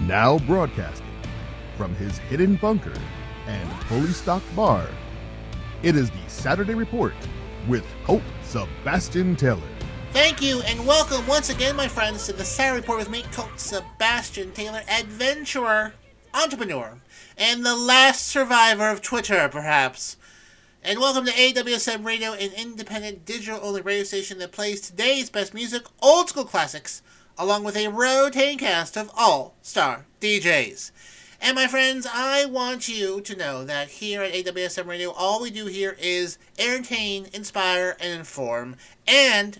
Now broadcasting from his hidden bunker and fully stocked bar, it is the Saturday Report with Colt Sebastian Taylor. Thank you, and welcome once again, my friends, to the Saturday Report with me, Colt Sebastian Taylor, adventurer, entrepreneur, and the last survivor of Twitter, perhaps. And welcome to AWSM Radio, an independent digital-only radio station that plays today's best music, old school classics, along with a rotating cast of all-star DJs. And my friends, I want you to know that here at AWSM Radio, all we do here is entertain, inspire, and inform. And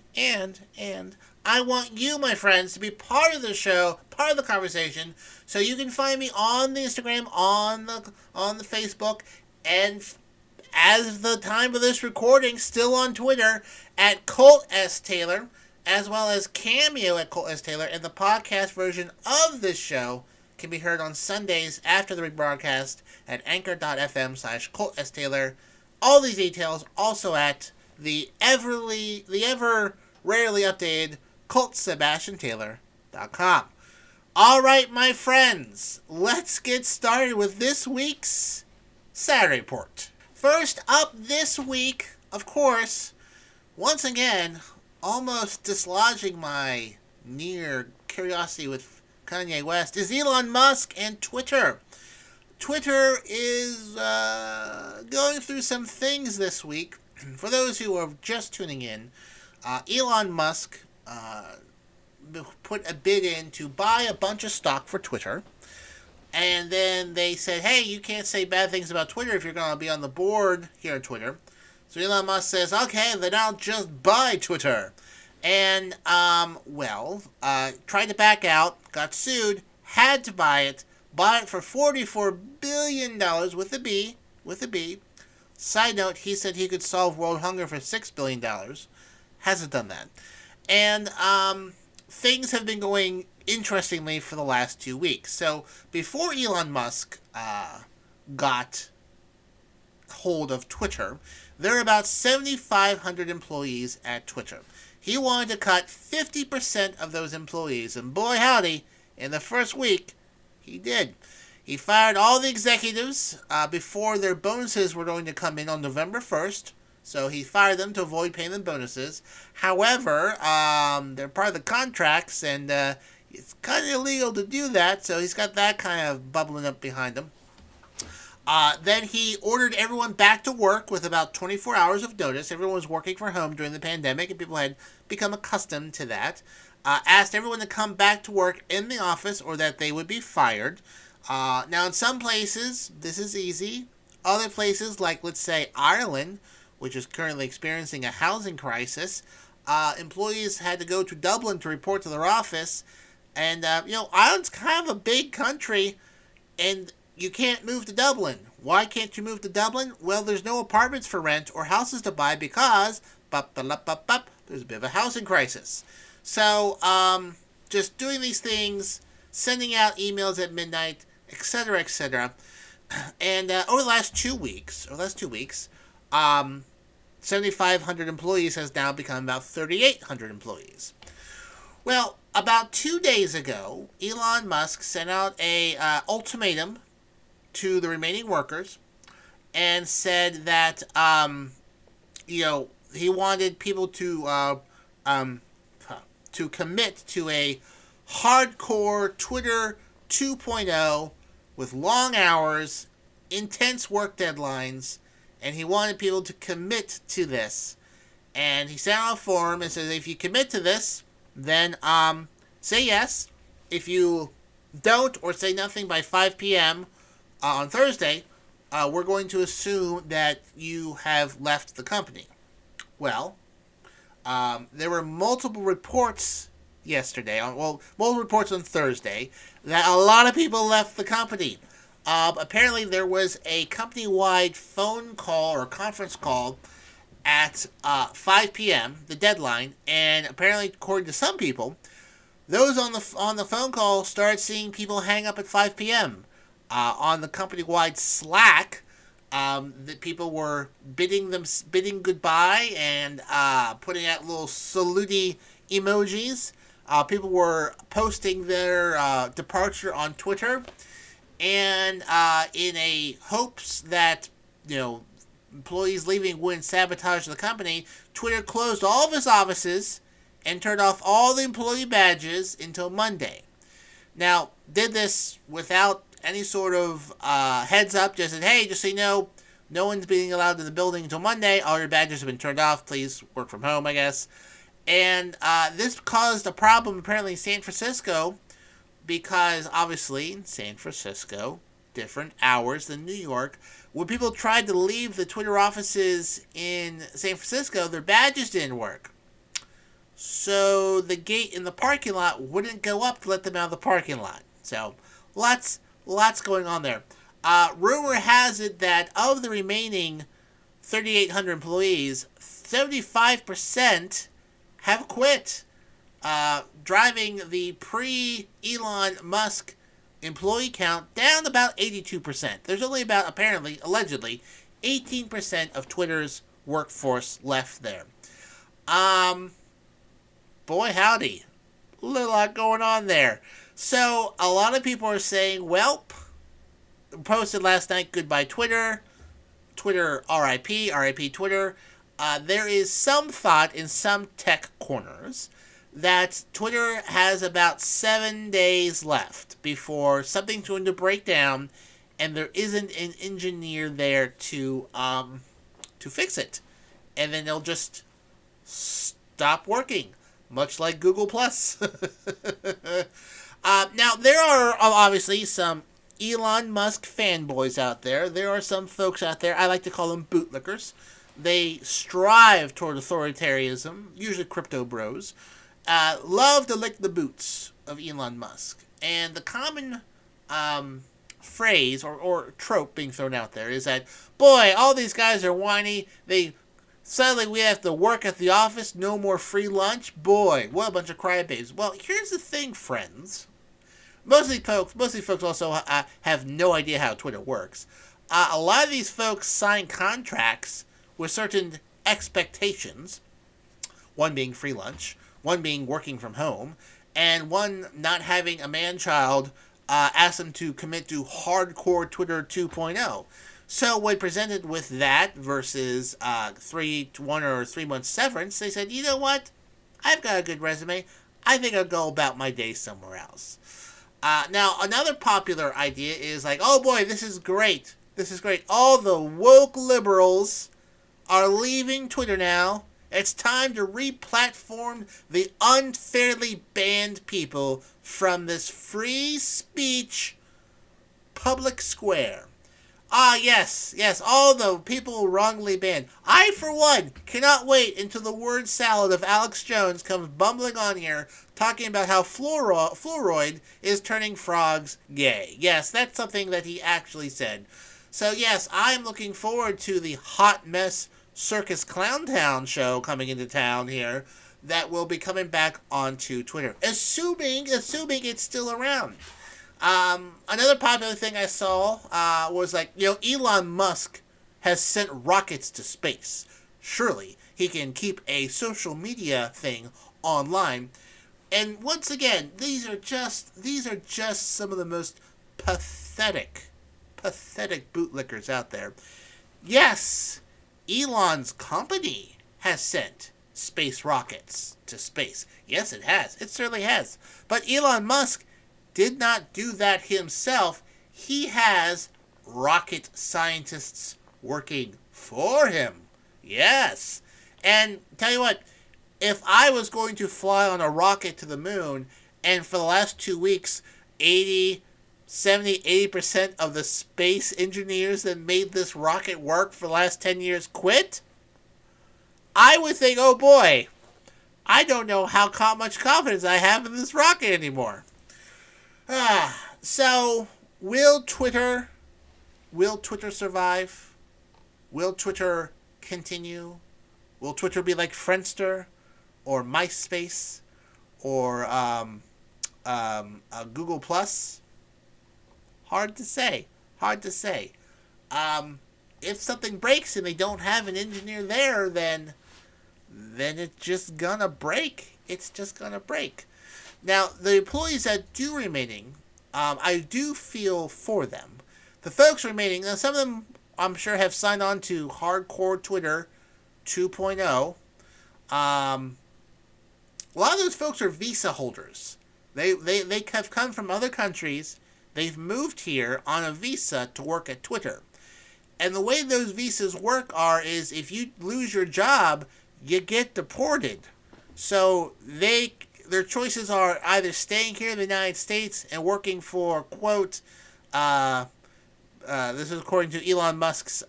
I want you, my friends, to be part of the show, part of the conversation. So you can find me on the Instagram, on the Facebook, and as the time of this recording, still on Twitter at Colt S. Taylor, as well as Cameo at Colt S. Taylor, and the podcast version of this show can be heard on Sundays after the rebroadcast at anchor.fm/Colt S. Taylor. All these details also at the ever rarely updated ColtSebastianTaylor.com. All right, my friends, let's get started with this week's Saturday Report. First up this week, of course, once again, almost dislodging my near curiosity with Kanye West, is Elon Musk and Twitter. Twitter is going through some things this week. For those who are just tuning in, Elon Musk put a bid in to buy a bunch of stock for Twitter. And then they said, hey, you can't say bad things about Twitter if you're going to be on the board here at Twitter. So Elon Musk says, okay, then I'll just buy Twitter. And, tried to back out, got sued, had to buy it, bought it for $44 billion with a B. Side note, he said he could solve world hunger for $6 billion. Hasn't done that. And, things have been going interestingly for the last 2 weeks. So, before Elon Musk, got hold of Twitter, there are about 7,500 employees at Twitter. He wanted to cut 50% of those employees, and boy howdy, in the first week, he did. He fired all the executives before their bonuses were going to come in on November 1st, so he fired them to avoid paying them bonuses. However, they're part of the contracts, and it's kind of illegal to do that, so he's got that kind of bubbling up behind him. Then he ordered everyone back to work with about 24 hours of notice. Everyone was working from home during the pandemic, and people had become accustomed to that. Asked everyone to come back to work in the office or that they would be fired. Now, in some places, this is easy. Other places, like, let's say, Ireland, which is currently experiencing a housing crisis, employees had to go to Dublin to report to their office. And, Ireland's kind of a big country, and you can't move to Dublin. Why can't you move to Dublin? Well, there's no apartments for rent or houses to buy because there's a bit of a housing crisis. So, just doing these things, sending out emails at midnight, etc., etc. And over the last 2 weeks, 7,500 employees has now become about 3,800 employees. Well, about 2 days ago, Elon Musk sent out a ultimatum to the remaining workers and said that, he wanted people to commit to a hardcore Twitter 2.0 with long hours, intense work deadlines, and he wanted people to commit to this. And he sent out a form and says, if you commit to this, then say yes. If you don't or say nothing by 5 p.m., on Thursday, we're going to assume that you have left the company. Well, there were multiple reports yesterday, multiple reports on Thursday, that a lot of people left the company. Apparently there was a company-wide phone call or conference call at 5 p.m., the deadline, and apparently, according to some people, those on the phone call started seeing people hang up at 5 p.m., on the company-wide Slack, that people were bidding goodbye and putting out little salute emojis. People were posting their departure on Twitter, and in a hopes that, employees leaving wouldn't sabotage the company, Twitter closed all of its offices and turned off all the employee badges until Monday. Now, did this without any sort of heads up, just said, hey, just so you know, no one's being allowed in the building until Monday. All your badges have been turned off. Please work from home, I guess. And this caused a problem apparently in San Francisco, because obviously in San Francisco, different hours than New York, when people tried to leave the Twitter offices in San Francisco, their badges didn't work. So the gate in the parking lot wouldn't go up to let them out of the parking lot. So lots going on there. Rumor has it that of the remaining 3,800 employees, 75% have quit, driving the pre-Elon Musk employee count down about 82%. There's only about, apparently, allegedly, 18% of Twitter's workforce left there. Boy howdy, a lot going on there. So a lot of people are saying, welp, posted last night, goodbye Twitter, Twitter RIP, RIP Twitter. There is some thought in some tech corners that Twitter has about 7 days left before something's going to break down, and there isn't an engineer there to fix it, and then they'll just stop working, much like Google Plus. Now there are obviously some Elon Musk fanboys out there. There are some folks out there, I like to call them bootlickers. They strive toward authoritarianism, usually crypto bros. Love to lick the boots of Elon Musk. And the common phrase or trope being thrown out there is that, boy, all these guys are whiny. Suddenly we have to work at the office, no more free lunch. Boy, what a bunch of crybabies. Well, here's the thing, friends. Most of these folks also have no idea how Twitter works. A lot of these folks sign contracts with certain expectations, one being free lunch, one being working from home, and one not having a man-child ask them to commit to hardcore Twitter 2.0. So when presented with that versus 1 or 3 months severance, they said, you know what? I've got a good resume. I think I'll go about my day somewhere else. Now, another popular idea is like, oh boy, this is great. This is great. All the woke liberals are leaving Twitter now. It's time to re-platform the unfairly banned people from this free speech public square. Yes, all the people wrongly banned. I, for one, cannot wait until the word salad of Alex Jones comes bumbling on here talking about how fluoride is turning frogs gay. Yes, that's something that he actually said. So yes, I'm looking forward to the Hot Mess Circus Clowntown show coming into town here that will be coming back onto Twitter. Assuming it's still around. Another popular thing I saw was like, Elon Musk has sent rockets to space. Surely he can keep a social media thing online. And once again, these are just some of the most pathetic bootlickers out there. Yes, Elon's company has sent space rockets to space. Yes, it has. It certainly has. But Elon Musk did not do that himself. He has rocket scientists working for him. Yes. And tell you what, if I was going to fly on a rocket to the moon, and for the last 2 weeks, 80% of the space engineers that made this rocket work for the last 10 years quit, I would think, oh boy, I don't know how much confidence I have in this rocket anymore. So, will Twitter survive? Will Twitter continue? Will Twitter be like Friendster or MySpace or Google Plus? Hard to say. If something breaks and they don't have an engineer there, then it's just gonna break. It's just gonna break. Now, the employees that do remaining, I do feel for them. The folks remaining, now some of them I'm sure have signed on to Hardcore Twitter 2.0. A lot of those folks are visa holders. They have come from other countries. They've moved here on a visa to work at Twitter. And the way those visas work is if you lose your job, you get deported. So their choices are either staying here in the United States and working for, quote, this is according to Elon Musk's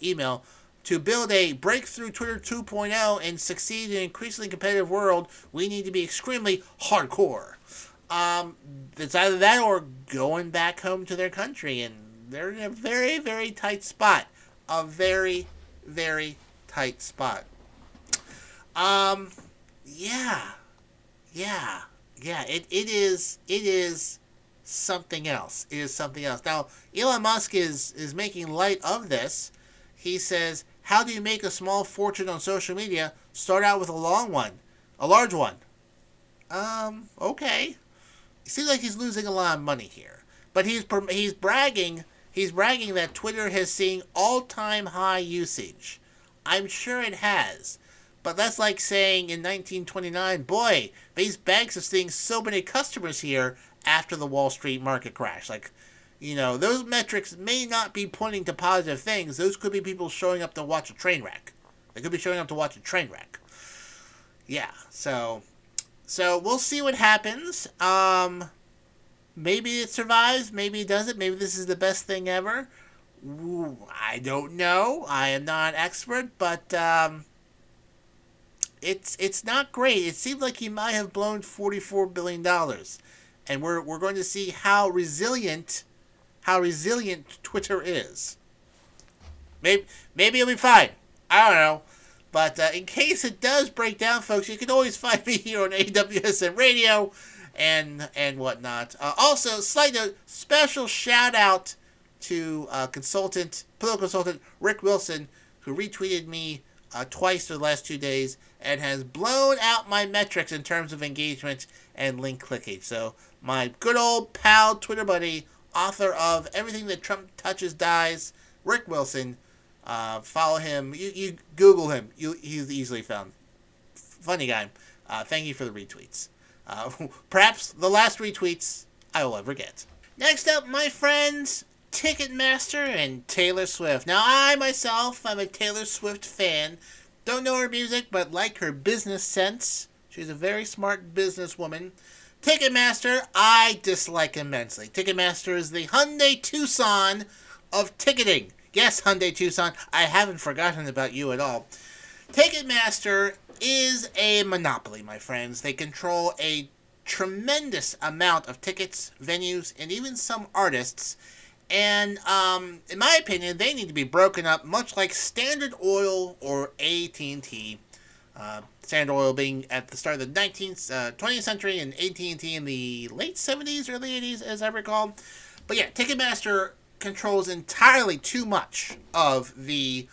email, to build a breakthrough Twitter 2.0 and succeed in an increasingly competitive world, we need to be extremely hardcore. It's either that or going back home to their country, and they're in a very, very tight spot. A very, very tight spot. Yeah. It is something else. It is something else. Now, Elon Musk is making light of this. He says, how do you make a small fortune on social media? Start out with a large one. Okay. It seems like he's losing a lot of money here. But he's bragging that Twitter has seen all-time high usage. I'm sure it has. But that's like saying in 1929, boy, these banks are seeing so many customers here after the Wall Street market crash. Those metrics may not be pointing to positive things. Those could be people showing up to watch a train wreck. They could be showing up to watch a train wreck. Yeah, so we'll see what happens. Maybe it survives, maybe it doesn't. Maybe this is the best thing ever. Ooh, I don't know. I am not an expert, but it's not great. It seems like he might have blown $44 billion. And we're going to see how resilient Twitter is. Maybe it'll be fine. I don't know. But in case it does break down, folks, you can always find me here on AWSM Radio and whatnot. Also, slight note, special shout out to political consultant Rick Wilson, who retweeted me twice for the last 2 days and has blown out my metrics in terms of engagement and link clicking. So my good old pal, Twitter buddy, author of Everything That Trump Touches Dies, Rick Wilson. Follow him. You Google him. He's easily found. Funny guy. Thank you for the retweets. Perhaps the last retweets I will ever get. Next up, my friends, Ticketmaster and Taylor Swift. Now, I myself, I'm a Taylor Swift fan. Don't know her music, but like her business sense. She's a very smart businesswoman. Ticketmaster, I dislike immensely. Ticketmaster is the Hyundai Tucson of ticketing. Yes, Hyundai Tucson, I haven't forgotten about you at all. Ticketmaster is a monopoly, my friends. They control a tremendous amount of tickets, venues, and even some artists. And in my opinion, they need to be broken up, much like Standard Oil or AT&T. Standard Oil being at the start of the 20th century, and AT&T in the late 70s, early 80s, as I recall. But yeah, Ticketmaster controls entirely too much of the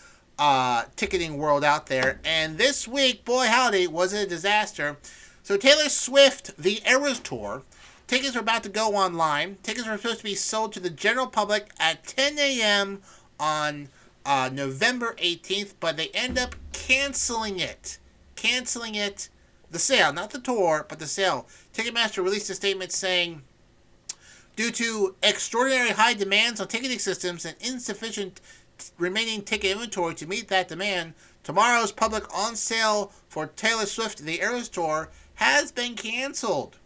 ticketing world out there. And this week, boy howdy, was it a disaster. So Taylor Swift, the Eras Tour, tickets are about to go online. Tickets are supposed to be sold to the general public at 10 a.m. on November 18th, but they end up canceling it. The sale, not the tour, but the sale. Ticketmaster released a statement saying, due to extraordinary high demands on ticketing systems and insufficient remaining ticket inventory to meet that demand, tomorrow's public on sale for Taylor Swift, the Eras Tour, has been canceled.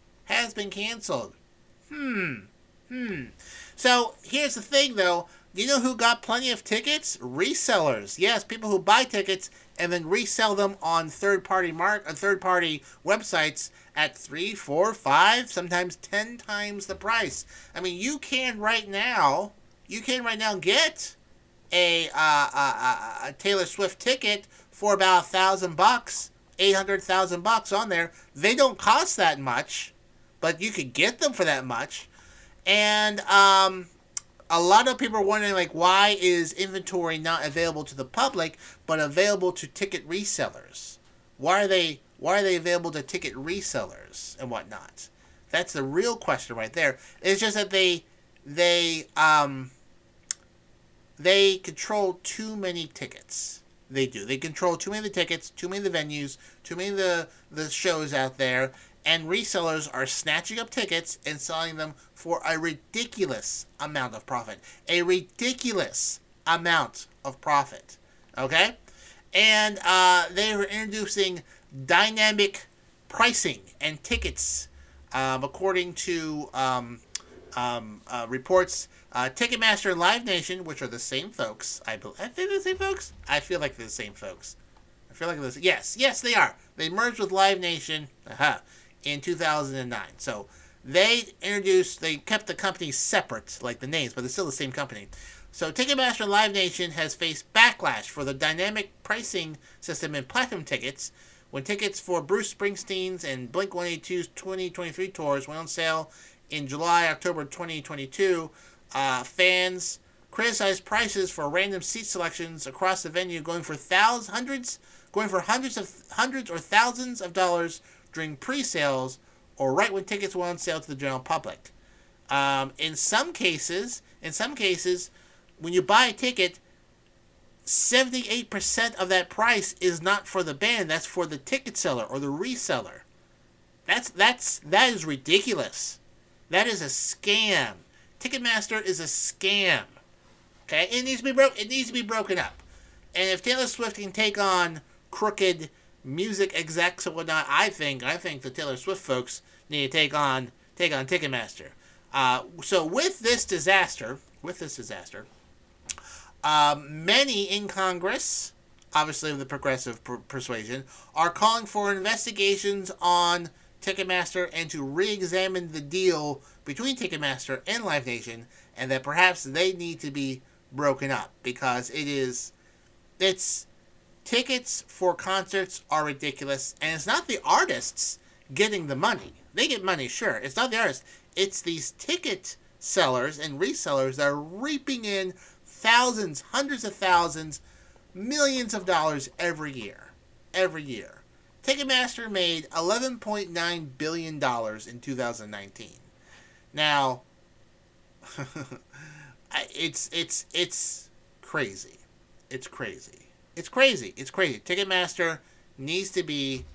So, here's the thing, though. You know who got plenty of tickets? Resellers. Yes, people who buy tickets and then resell them on third-party websites at 3, 4, 5, sometimes 10 times the price. I mean, you can right now get a Taylor Swift ticket for about $1,000, $800,000 on there. They don't cost that much, but you could get them for that much. And a lot of people are wondering, like, why is inventory not available to the public, but available to ticket resellers? Why Why are they available to ticket resellers and whatnot? That's the real question right there. It's just that they control too many tickets. They do. They control too many of the tickets, too many of the venues, too many of the shows out there, and resellers are snatching up tickets and selling them for a ridiculous amount of profit. A ridiculous amount of profit. Okay? And they were introducing dynamic pricing and tickets, according to reports. Ticketmaster and Live Nation, which are the same folks, I think they're the same folks. I feel like they're the same folks. Yes, they are. They merged with Live Nation in 2009. So they kept the companies separate, like the names, but they're still the same company. So Ticketmaster and Live Nation has faced backlash for the dynamic pricing system in platinum tickets. When tickets for Bruce Springsteen's and Blink-182's 2023 tours went on sale in July-October 2022, fans criticized prices for random seat selections across the venue, going for hundreds or thousands of dollars during pre-sales or right when tickets went on sale to the general public. In some cases, when you buy a ticket, 78% of that price is not for the band. That's for the ticket seller or the reseller. That is ridiculous. That is a scam. Ticketmaster is a scam. Okay, it needs to be broken up. And if Taylor Swift can take on crooked music execs and whatnot, I think the Taylor Swift folks need to take on Ticketmaster. So with this disaster, many in Congress, obviously of the progressive persuasion, are calling for investigations on Ticketmaster and to re-examine the deal between Ticketmaster and Live Nation, and that perhaps they need to be broken up because it's tickets for concerts are ridiculous, and it's not the artists getting the money. They get money, sure. It's not the artists. It's these ticket sellers and resellers that are reaping in thousands, hundreds of thousands, millions of dollars every year. Ticketmaster made $11.9 billion in 2019. Now, it's crazy. It's crazy. Ticketmaster needs to be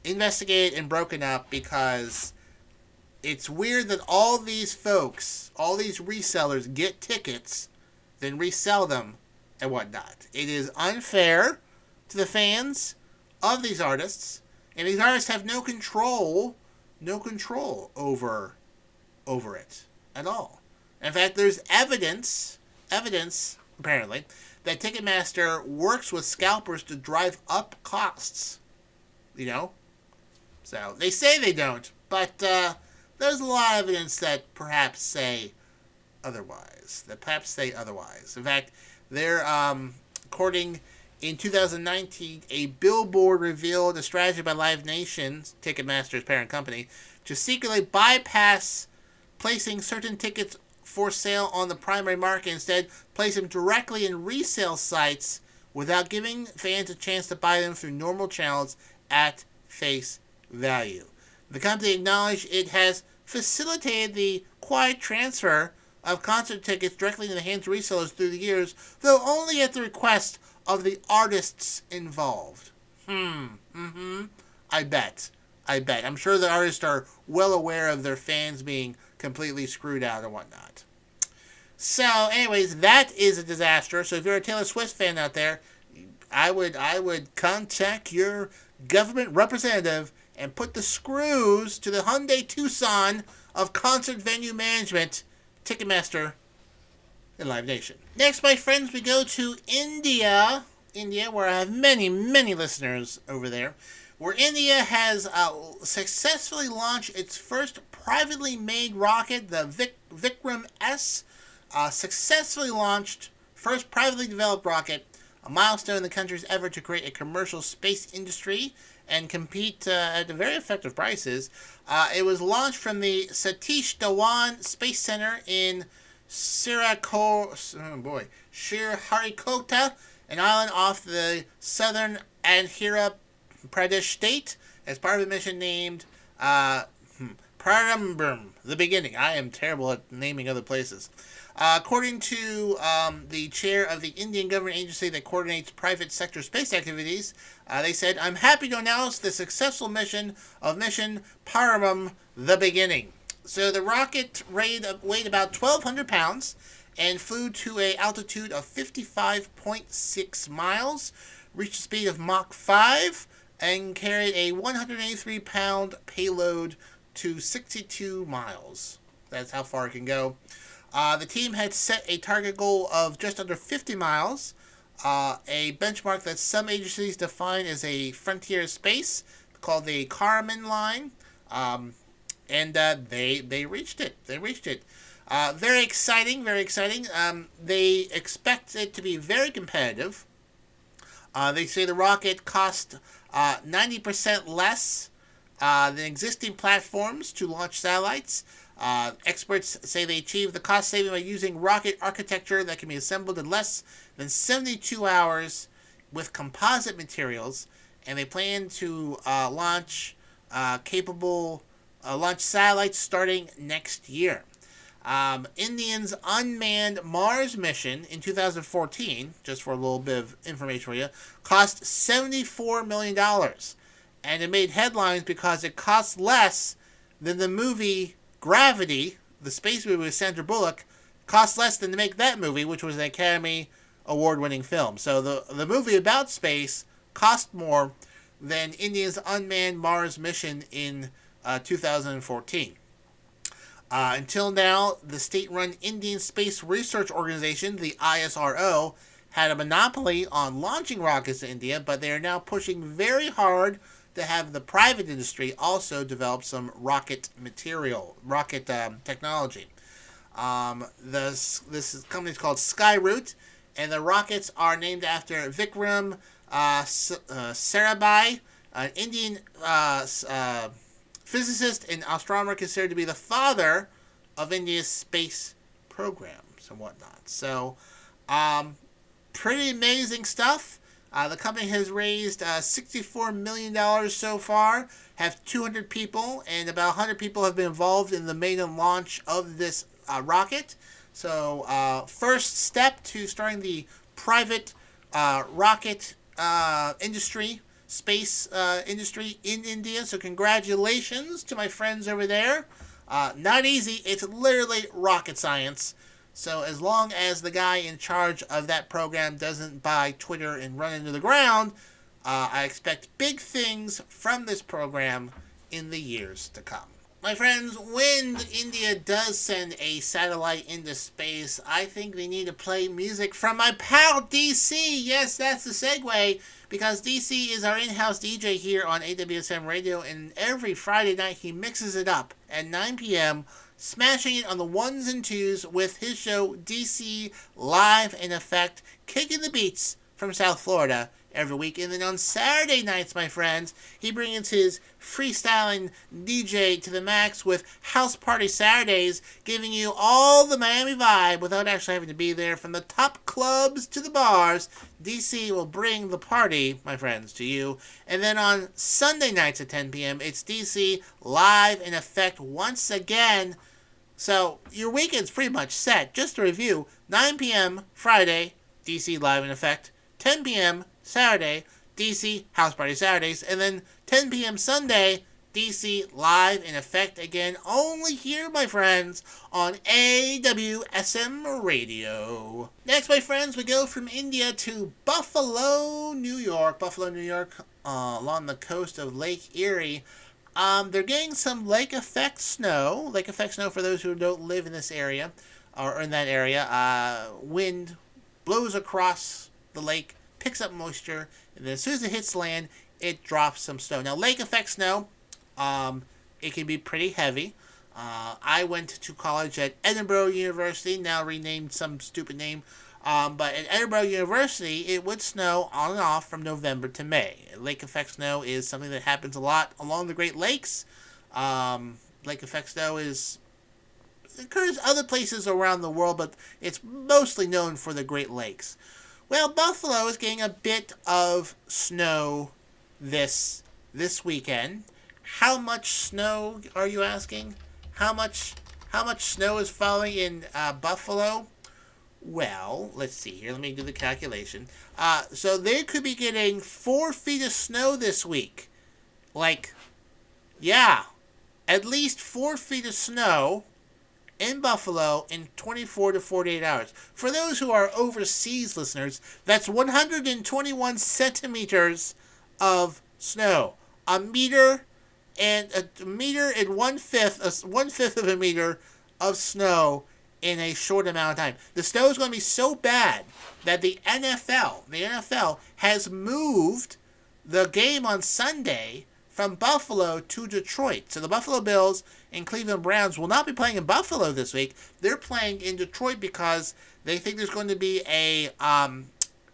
investigated and broken up because it's weird that all these folks, all these resellers get tickets, then resell them and whatnot. It is unfair to the fans of these artists, and these artists have no control over it at all. In fact, there's evidence apparently that Ticketmaster works with scalpers to drive up costs. So they say they don't, but there's a lot of evidence that perhaps say otherwise. In fact, they're according. In 2019, a billboard revealed a strategy by Live Nation, Ticketmaster's parent company, to secretly bypass placing certain tickets for sale on the primary market, instead place them directly in resale sites without giving fans a chance to buy them through normal channels at face value. The company acknowledged it has facilitated the quiet transfer of concert tickets directly into the hands of resellers through the years, though only at the request of the artists involved. I bet. I'm sure the artists are well aware of their fans being completely screwed out and whatnot. So, anyways, that is a disaster. So if you're a Taylor Swift fan out there, I would contact your government representative and put the screws to the Hyundai Tucson of concert venue management, Ticketmaster, and Live Nation. Next, my friends, we go to India, where I have many, many listeners over there, where India has successfully launched its first privately made rocket, the Vikram S. Successfully launched, first privately developed rocket, a milestone in the country's effort to create a commercial space industry and compete at very effective prices. It was launched from the Satish Dhawan Space Center in Sriharikota, an island off the southern Andhra Pradesh state, as part of a mission named Prarambram, the beginning. I am terrible at naming other places. According to the chair of the Indian government agency that coordinates private sector space activities, they said, "I'm happy to announce the successful mission of Mission Paramam, the beginning." So the rocket weighed about 1,200 pounds and flew to an altitude of 55.6 miles, reached a speed of Mach 5, and carried a 183-pound payload to 62 miles. That's how far it can go. The team had set a target goal of just under 50 miles, a benchmark that some agencies define as a frontier space called the Kármán line, and they reached it. Very exciting, very exciting. They expect it to be very competitive. They say the rocket cost 90% less than existing platforms to launch satellites. Experts say they achieved the cost saving by using rocket architecture that can be assembled in less than 72 hours with composite materials, and they plan to launch satellites starting next year. India's unmanned Mars mission in 2014, just for a little bit of information for you, cost $74 million. And it made headlines because it cost less than the movie Gravity, the space movie with Sandra Bullock, cost less than to make that movie, which was an Academy Award-winning film. So the movie about space cost more than India's unmanned Mars mission in 2014. Until now, the state-run Indian Space Research Organization, the ISRO, had a monopoly on launching rockets to India, but they are now pushing very hard to have the private industry also develop some rocket technology. This company is called Skyroot, and the rockets are named after Vikram Sarabhai, an Indian physicist and astronomer considered to be the father of India's space programs and whatnot. So, pretty amazing stuff. The company has raised $64 million so far, have 200 people, and about 100 people have been involved in the maiden launch of this rocket. So, first step to starting the private rocket industry, space industry in India. So, congratulations to my friends over there. Not easy. It's literally rocket science. So as long as the guy in charge of that program doesn't buy Twitter and run into the ground, I expect big things from this program in the years to come. My friends, when India does send a satellite into space, I think they need to play music from my pal DC. Yes, that's the segue, because DC is our in-house DJ here on AWSM Radio, and every Friday night he mixes it up at 9 p.m., smashing it on the ones and twos with his show DC Live in Effect, kicking the beats from South Florida every week. And then on Saturday nights, my friends, he brings his freestyling DJ to the max with House Party Saturdays, giving you all the Miami vibe without actually having to be there. From the top clubs to the bars, DC will bring the party, my friends, to you. And then on Sunday nights at 10 p.m., it's DC Live in Effect once again. So your weekend's pretty much set. Just to review, 9 p.m. Friday, DC Live in Effect. 10 p.m. Saturday, DC House Party Saturdays. And then 10 p.m. Sunday, DC Live in Effect again. Only here, my friends, on AWSM Radio. Next, my friends, we go from India to Buffalo, New York. Buffalo, New York, along the coast of Lake Erie. They're getting some lake effect snow. Lake effect snow, for those who don't live in this area, or in that area. Wind blows across the lake, picks up moisture, and then as soon as it hits land, it drops some snow. Now, lake effect snow, it can be pretty heavy. I went to college at Edinburgh University, now renamed some stupid name. But at Edinburgh University, it would snow on and off from November to May. Lake effect snow is something that happens a lot along the Great Lakes. Lake effect snow occurs other places around the world, but it's mostly known for the Great Lakes. Well, Buffalo is getting a bit of snow this this weekend. How much snow, are you asking? How much snow is falling in Buffalo? Well, let's see here. Let me do the calculation. So they could be getting 4 feet of snow this week. Like, yeah, at least 4 feet of snow in Buffalo in 24 to 48 hours. For those who are overseas listeners, that's 121 centimeters of snow. A meter and 1/5 of a meter of snow in a short amount of time. The snow is going to be so bad that the NFL has moved the game on Sunday from Buffalo to Detroit. So the Buffalo Bills and Cleveland Browns will not be playing in Buffalo this week. They're playing in Detroit because they think there's going to be a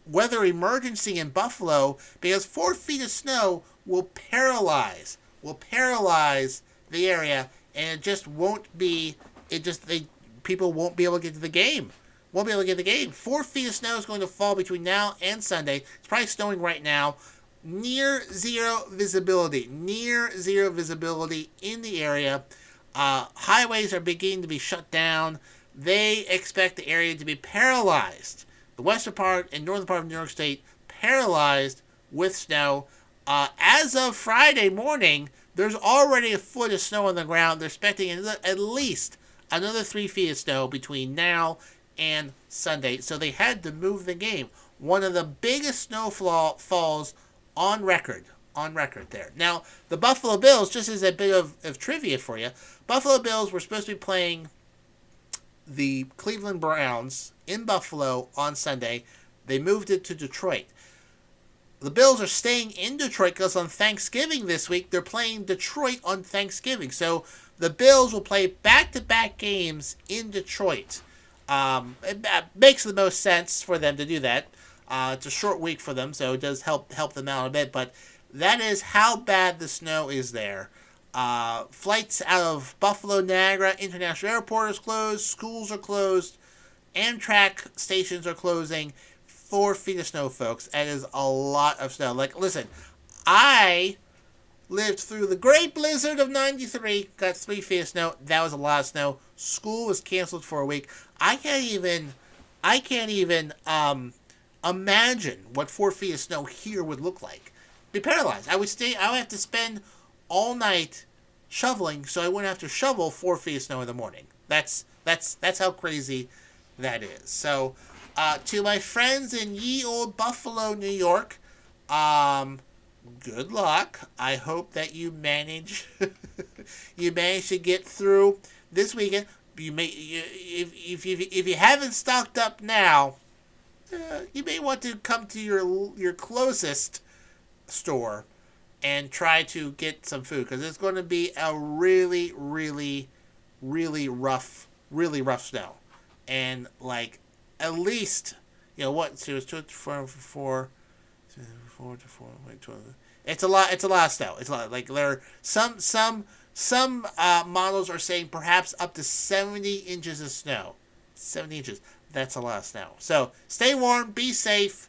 weather emergency in Buffalo because 4 feet of snow will paralyze the area, and it just won't be. People won't be able to get to the game. 4 feet of snow is going to fall between now and Sunday. It's probably snowing right now. Near zero visibility in the area. Highways are beginning to be shut down. They expect the area to be paralyzed. The western part and northern part of New York State paralyzed with snow. As of Friday morning, there's already a foot of snow on the ground. They're expecting at least another 3 feet of snow between now and Sunday. So they had to move the game. One of the biggest snowfalls on record there. Now, the Buffalo Bills, just as a bit of trivia for you, Buffalo Bills were supposed to be playing the Cleveland Browns in Buffalo on Sunday. They moved it to Detroit. The Bills are staying in Detroit because on Thanksgiving this week, they're playing Detroit on Thanksgiving. So the Bills will play back-to-back games in Detroit. It makes the most sense for them to do that. It's a short week for them, so it does help them out a bit. But that is how bad the snow is there. Flights out of Buffalo Niagara International Airport is closed. Schools are closed. Amtrak stations are closing. 4 feet of snow, folks. That is a lot of snow. Like, listen, I lived through the great blizzard of 93. Got 3 feet of snow. That was a lot of snow. School was canceled for a week. I can't even imagine what 4 feet of snow here would look like. Be paralyzed. I would have to spend all night shoveling, so I wouldn't have to shovel 4 feet of snow in the morning. That's how crazy that is. So, to my friends in ye old Buffalo, New York, good luck. I hope that you manage to get through this weekend. If you haven't stocked up now, you may want to come to your closest store and try to get some food, because it's going to be a really, really, really rough snow. And like at least, what? So it's 4 to 4. Wait, 12. It's a lot of snow. It's a lot. Like there are some models are saying perhaps up to 70 inches of snow. 70 inches. That's a lot of snow. So stay warm, be safe,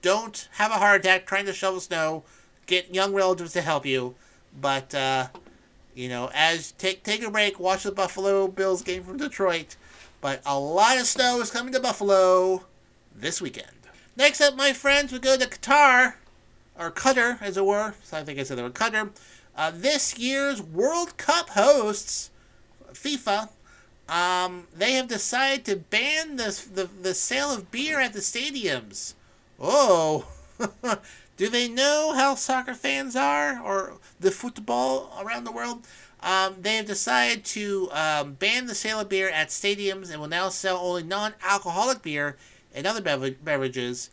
don't have a heart attack trying to shovel snow. Get young relatives to help you. But as take a break, watch the Buffalo Bills game from Detroit. But a lot of snow is coming to Buffalo this weekend. Next up, my friends, we go to Qatar, or Qatar, as it were. So I think I said the word Qatar. This year's World Cup hosts, FIFA, they have decided to ban the sale of beer at the stadiums. Oh, do they know how soccer fans are, or the football around the world? They have decided to ban the sale of beer at stadiums and will now sell only non-alcoholic beer and other beverages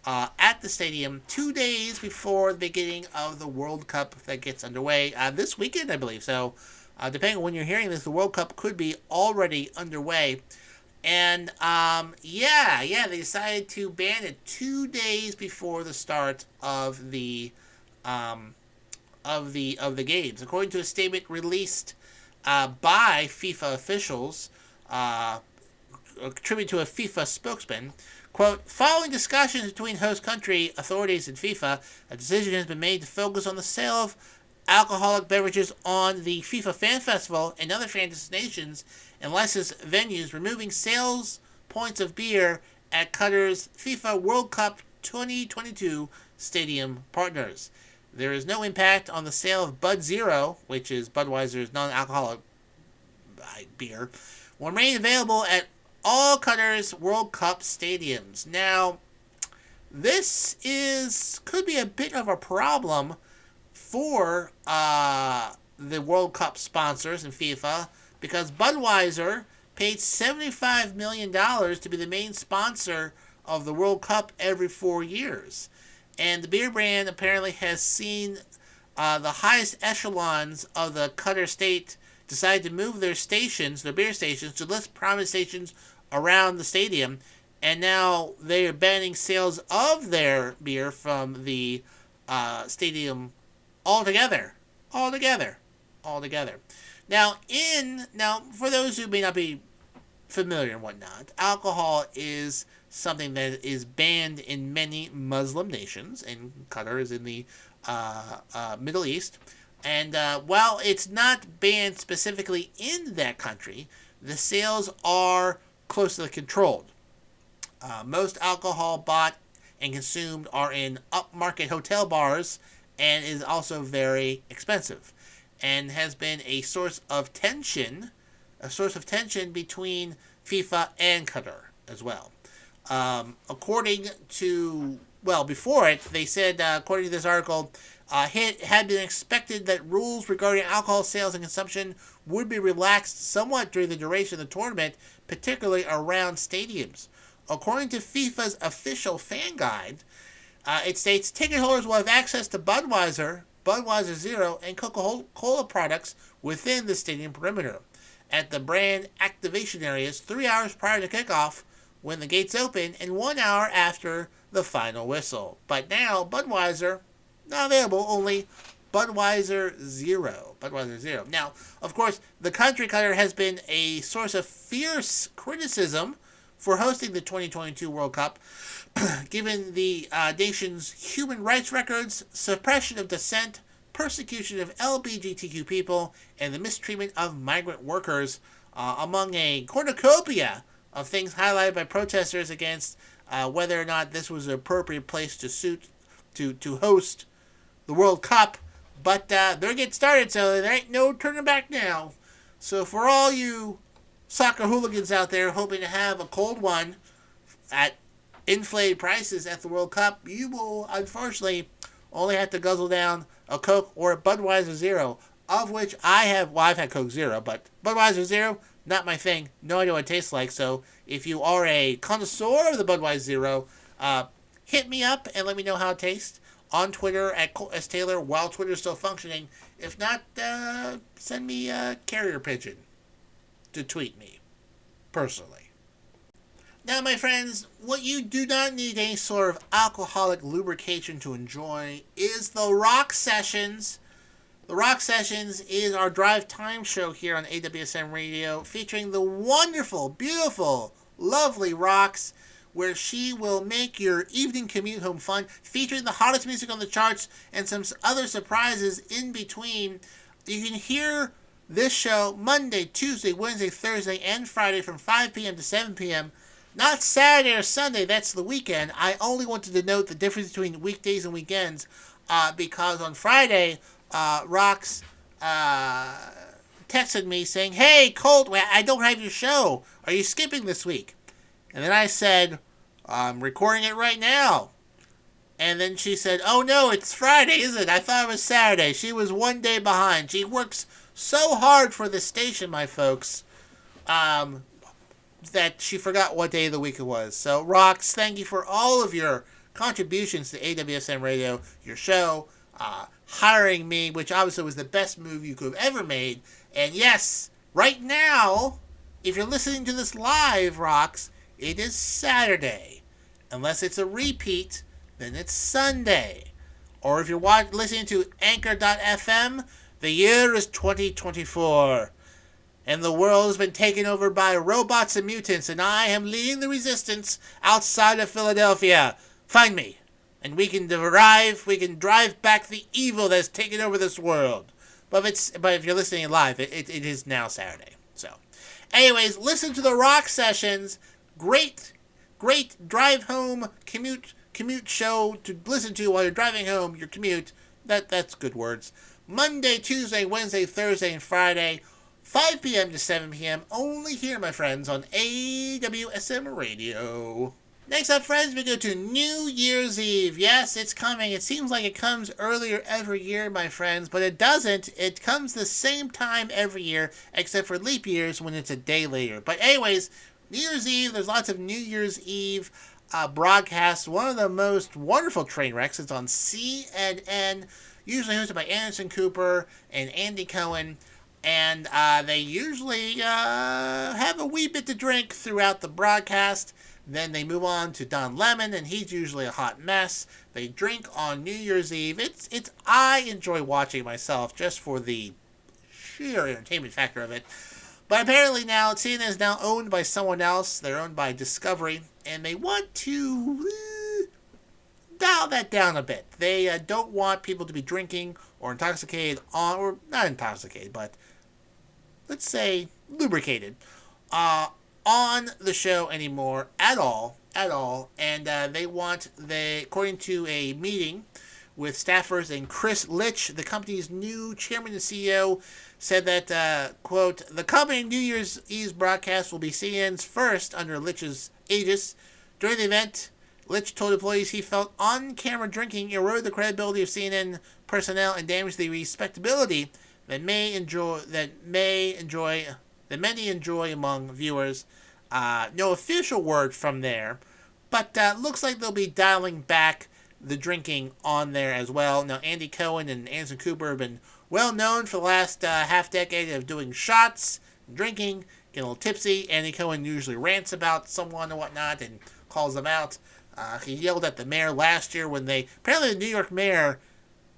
at the stadium 2 days before the beginning of the World Cup that gets underway this weekend, I believe. So, depending on when you're hearing this, the World Cup could be already underway. And they decided to ban it 2 days before the start of the games, according to a statement released by FIFA officials. attributed to a FIFA spokesman. Quote, following discussions between host country authorities and FIFA, a decision has been made to focus on the sale of alcoholic beverages on the FIFA Fan Festival and other fan destinations and licensed venues, removing sales points of beer at Qatar's FIFA World Cup 2022 stadium partners. There is no impact on the sale of Bud Zero, which is Budweiser's non-alcoholic beer, will remain available at all Qatar's World Cup stadiums. Now, this could be a bit of a problem for the World Cup sponsors and FIFA, because Budweiser paid $75 million to be the main sponsor of the World Cup every 4 years. And the beer brand apparently has seen the highest echelons of the Qatar state decide to move their beer stations, to less prominent stations around the stadium, and now they are banning sales of their beer from the stadium altogether. Now, for those who may not be familiar and whatnot, alcohol is something that is banned in many Muslim nations, and Qatar is in the Middle East. And while it's not banned specifically in that country, the sales are closely controlled. Most alcohol bought and consumed are in upmarket hotel bars and is also very expensive, and has been a source of tension between FIFA and Qatar as well. Before it, they said, according to this article, it had been expected that rules regarding alcohol sales and consumption would be relaxed somewhat during the duration of the tournament, particularly around stadiums. According to FIFA's official fan guide, it states ticket holders will have access to Budweiser Zero, and Coca-Cola products within the stadium perimeter at the brand activation areas 3 hours prior to kickoff when the gates open and 1 hour after the final whistle. But now, Budweiser, not available, only Budweiser Zero. Now, of course, the country Qatar has been a source of fierce criticism for hosting the 2022 World Cup, given the nation's human rights records, suppression of dissent, persecution of LGBTQ people, and the mistreatment of migrant workers, among a cornucopia of things highlighted by protesters against whether or not this was an appropriate place to host the World Cup. But they're getting started, so there ain't no turning back now. So for all you soccer hooligans out there hoping to have a cold one at inflated prices at the World Cup, you will unfortunately only have to guzzle down a Coke or a Budweiser Zero, of which I've had Coke Zero, but Budweiser Zero, not my thing. No idea what it tastes like. So if you are a connoisseur of the Budweiser Zero, hit me up and let me know how it tastes on Twitter at Colt S. Taylor while Twitter is still functioning. If not, send me a carrier pigeon to tweet me personally. Now, my friends, what you do not need any sort of alcoholic lubrication to enjoy is the Rock Sessions. The Rock Sessions is our drive time show here on AWSM Radio, featuring the wonderful, beautiful, lovely Rox, where she will make your evening commute home fun, featuring the hottest music on the charts and some other surprises in between. You can hear this show Monday, Tuesday, Wednesday, Thursday, and Friday from 5 p.m. to 7 p.m. Not Saturday or Sunday, that's the weekend. I only wanted to note the difference between weekdays and weekends because on Friday, Rox texted me saying, "Hey, Colt, I don't have your show. Are you skipping this week?" And then I said, "I'm recording it right now." And then she said, "Oh no, it's Friday, isn't it? I thought it was Saturday." She was 1 day behind. She works so hard for the station, my folks, that she forgot what day of the week it was. So, Rox, thank you for all of your contributions to AWSM Radio, your show, hiring me, which obviously was the best move you could have ever made. And yes, right now, if you're listening to this live, Rox, it is Saturday. Unless it's a repeat, then it's Sunday. Or if you're listening to Anchor.fm, the year is 2024. and the world has been taken over by robots and mutants, and I am leading the resistance outside of Philadelphia. Find me, and we can drive back the evil that's taken over this world. But if you're listening live, it is now Saturday. So, anyways, listen to the rock sessions. Great drive home commute show to listen to while you're driving home your commute. That's good words. Monday, Tuesday, Wednesday, Thursday, and Friday, 5 p.m. to 7 p.m. Only here, my friends, on AWSM Radio. Next up, friends, we go to New Year's Eve. Yes, it's coming. It seems like it comes earlier every year, my friends, but it doesn't. It comes the same time every year, except for leap years when it's a day later. But anyways, New Year's Eve, there's lots of New Year's Eve broadcasts. One of the most wonderful train wrecks is on CNN, usually hosted by Anderson Cooper and Andy Cohen. And they usually have a wee bit to drink throughout the broadcast. Then they move on to Don Lemon, and he's usually a hot mess. They drink on New Year's Eve. I enjoy watching myself just for the sheer entertainment factor of it. But apparently now, CNN is now owned by someone else. They're owned by Discovery, and they want to dial that down a bit. They don't want people to be drinking or intoxicated or not intoxicated, but let's say lubricated, on the show anymore at all. And they want, according to a meeting with staffers, and Chris Litch, the company's new chairman and CEO, said that, quote, the company New Year's Eve's broadcast will be CNN's first under Litch's aegis. During the event, Litch told employees he felt on-camera drinking eroded the credibility of CNN personnel and damaged the respectability that many enjoy among viewers. No official word from there, but looks like they'll be dialing back the drinking on there as well. Now, Andy Cohen and Anderson Cooper have been well known for the last half decade of doing shots, drinking, getting a little tipsy. Andy Cohen usually rants about someone or whatnot and calls them out. He yelled at the mayor last year apparently the New York mayor,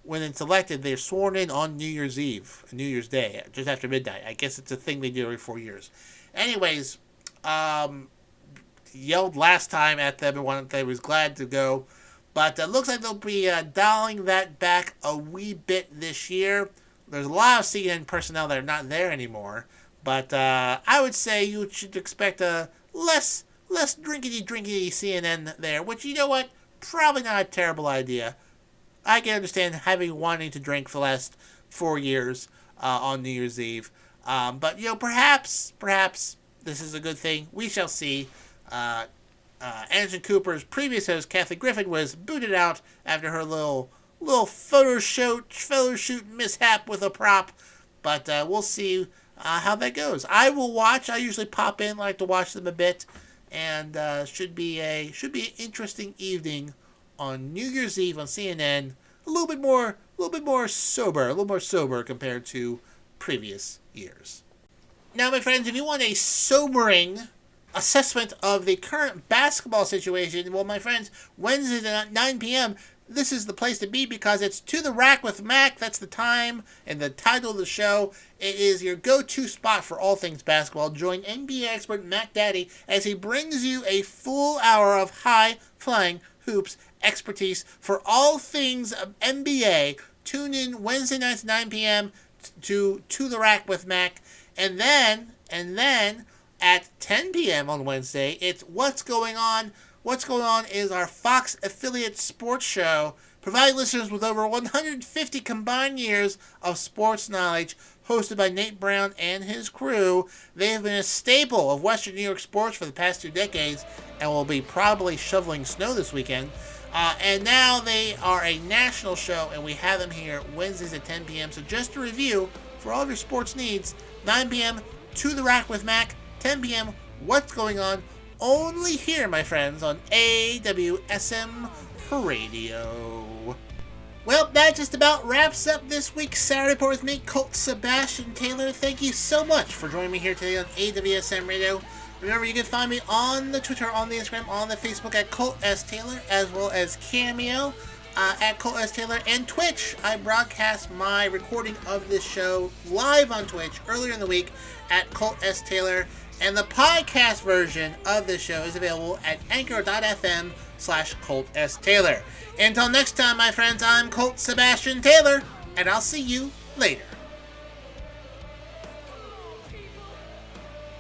when it's elected, they're sworn in on New Year's Eve, New Year's Day, just after midnight. I guess it's a thing they do every 4 years. Anyways, yelled last time at them and they was glad to go. But it looks like they'll be dialing that back a wee bit this year. There's a lot of CNN personnel that are not there anymore. But I would say you should expect a less drinkity CNN there. Which, you know what? Probably not a terrible idea. I can understand wanting to drink for the last 4 years on New Year's Eve. But, perhaps this is a good thing. We shall see. Anderson Cooper's previous host, Kathy Griffin, was booted out after her little photo shoot mishap with a prop. But we'll see how that goes. I will watch. I usually pop in, like to watch them a bit, and should be an interesting evening on New Year's Eve on CNN. A little bit more sober compared to previous years. Now, my friends, if you want a sobering assessment of the current basketball situation, well, my friends, Wednesdays at 9 p.m., this is the place to be because it's To the Rack with Mac. That's the time and the title of the show. It is your go-to spot for all things basketball. Join NBA expert Mac Daddy as he brings you a full hour of high-flying hoops expertise for all things NBA. Tune in Wednesday nights 9 p.m. to the Rack with Mac. And then at 10 p.m. on Wednesday, it's What's Going On. What's Going On is our Fox affiliate sports show, providing listeners with over 150 combined years of sports knowledge, hosted by Nate Brown and his crew. They have been a staple of Western New York sports for the past 2 decades and will be probably shoveling snow this weekend. And now they are a national show, and we have them here Wednesdays at 10 p.m. So just to review, for all of your sports needs, 9 p.m. To the Rack with Mac, 10 p.m. What's Going On, only here, my friends, on AWSM Radio. Well, that just about wraps up this week's Saturday Report with me, Colt Sebastian Taylor. Thank you so much for joining me here today on AWSM Radio. Remember, you can find me on the Twitter, on the Instagram, on the Facebook at Colt S. Taylor, as well as Cameo. at Colt S. Taylor, and Twitch. I broadcast my recording of this show live on Twitch earlier in the week at Colt S. Taylor, and the podcast version of this show is available at anchor.fm/Colt S. Taylor. Until next time, my friends, I'm Colt Sebastian Taylor, and I'll see you later.